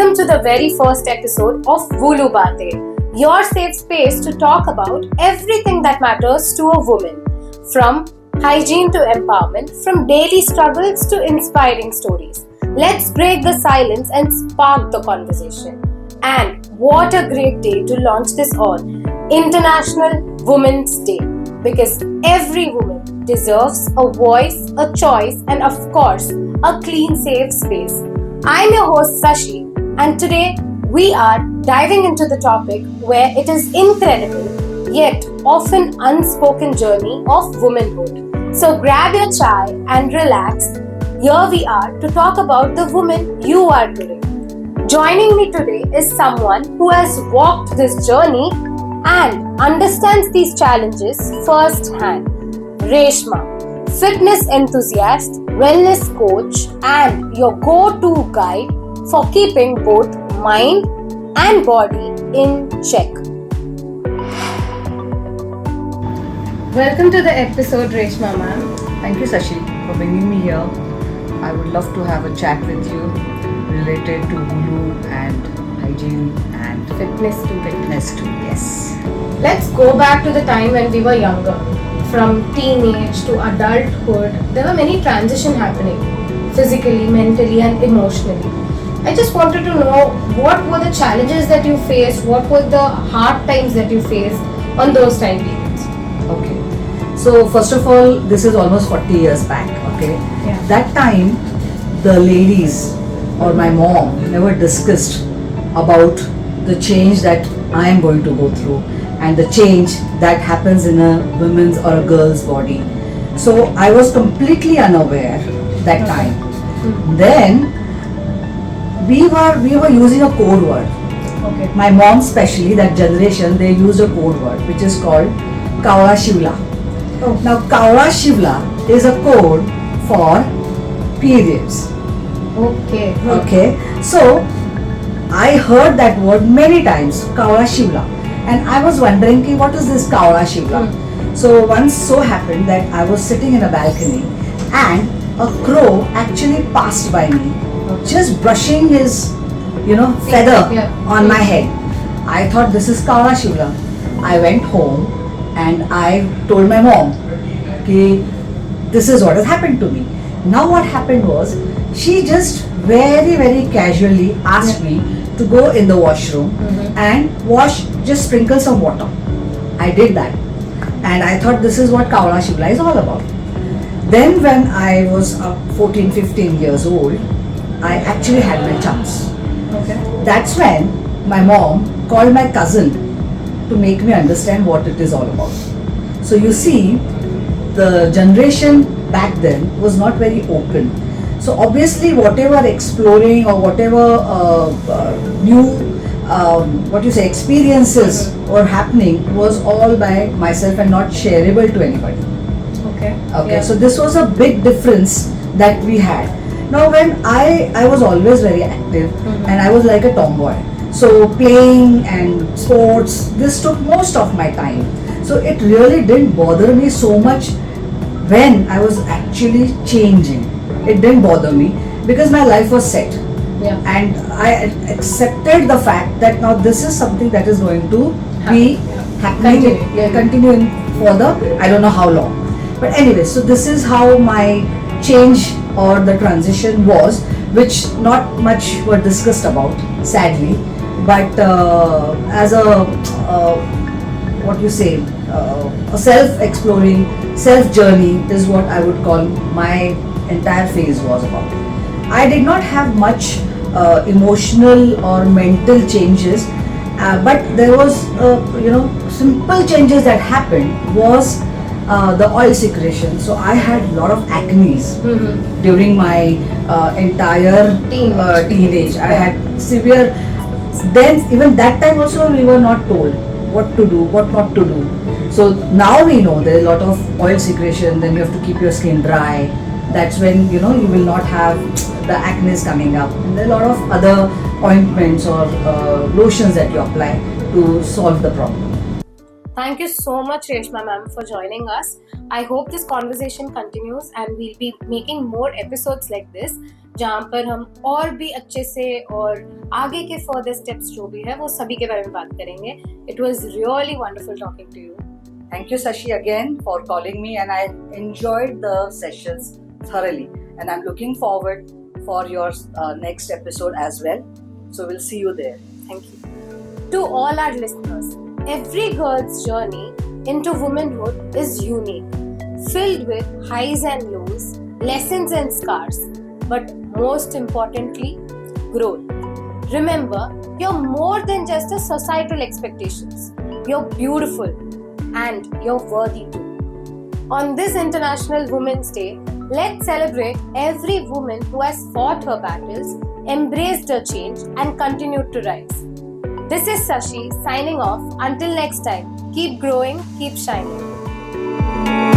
welcome to the very first episode of Vulu Baatein, your safe space to talk about everything that matters to a woman, from hygiene to empowerment, from daily struggles to inspiring stories. Let's break the silence and spark the conversation. And what a great day to launch this on International Women's Day, because every woman deserves a voice, a choice, and of course, a clean, safe space. I'm your host Sashi, and today we are diving into the topic where it is incredible yet often unspoken journey of womanhood. So grab your chai and relax. Here we are to talk about the woman you are today. Joining me today is someone who has walked this journey and understands these challenges firsthand. Reshma, fitness enthusiast, wellness coach, and your go-to guide for keeping both mind and body in check. Welcome to the episode, Reshma ma'am. Thank you, Sashi, for bringing me here. I would love to have a chat with you related to Vulu and hygiene and Fitness too. fitness too. Yes. Let's go back to the time when we were younger. From teenage to adulthood, there were many transitions happening, physically, mentally, and emotionally. I just wanted to know what were the challenges that you faced, what were the hard times that you faced on those time periods. Okay. So first of all, this is almost 40 years back. Okay. Yeah. That time, the ladies or my mom never discussed about the change that I am going to go through and the change that happens in a woman's or a girl's body. So I was completely unaware that time. Then we were using a code word. Okay. My mom especially, that generation, they used a code word which is called Kaura Shivla. Oh. Now Kaura Shivla is a code for periods. Okay. Okay, so I heard that word many times, Kaura Shivla, and I was wondering, ki, what is this Kaura Shivla? So once so happened that I was sitting in a balcony and a crow actually passed by me, just brushing his, feather on my head. I thought this is Kaura Shivla. I went home and I told my mom, ki, this is what has happened to me. Now what happened was, she just very, very casually asked me to go in the washroom and just sprinkle some water. I did that. And I thought this is what Kaura Shivla is all about. Then when I was 14, 15 years old, I actually had my chance. Okay. That's when my mom called my cousin to make me understand what it is all about. So you see, the generation back then was not very open. So obviously whatever exploring or whatever new experiences were happening was all by myself and not shareable to anybody. Okay. Okay, Yeah. so this was a big difference that we had. Now when I was always very active and I was like a tomboy. So playing and sports, this took most of my time. So it really didn't bother me so much when I was actually changing. It didn't bother me because my life was set. Yeah. And I accepted the fact that now this is something that is going to be happening, continuing for the I don't know how long. But anyway, so this is how my change or the transition was, which not much were discussed about, sadly. But as a a self-exploring, self-journey is what I would call my entire phase was about. I did not have much emotional or mental changes, but there was simple changes that happened was the oil secretion. So I had a lot of acne during my entire teenage. I had severe. Then even that time also we were not told what to do, what not to do. So now we know there is a lot of oil secretion. Then you have to keep your skin dry. That's when you will not have the acne coming up. And there are a lot of other ointments or lotions that you apply to solve the problem. Thank you so much, Reshma ma'am, for joining us. I hope this conversation continues and we'll be making more episodes like this. जहाँ पर हम और भी अच्छे से और आगे के फर्दर स्टेप्स जो भी है वो सभी के बारे में बात करेंगे. It was really wonderful talking to you. Thank you, Sashi, again for calling me, and I enjoyed the sessions thoroughly. And I'm looking forward for your next episode as well. So we'll see you there. Thank you. To all our listeners, every girl's journey into womanhood is unique, filled with highs and lows, lessons and scars, but most importantly, growth. Remember, you're more than just a societal expectations. You're beautiful and you're worthy too. On this International Women's Day, let's celebrate every woman who has fought her battles, embraced her change, and continued to rise. This is Sashi signing off. Until next time, keep growing, keep shining.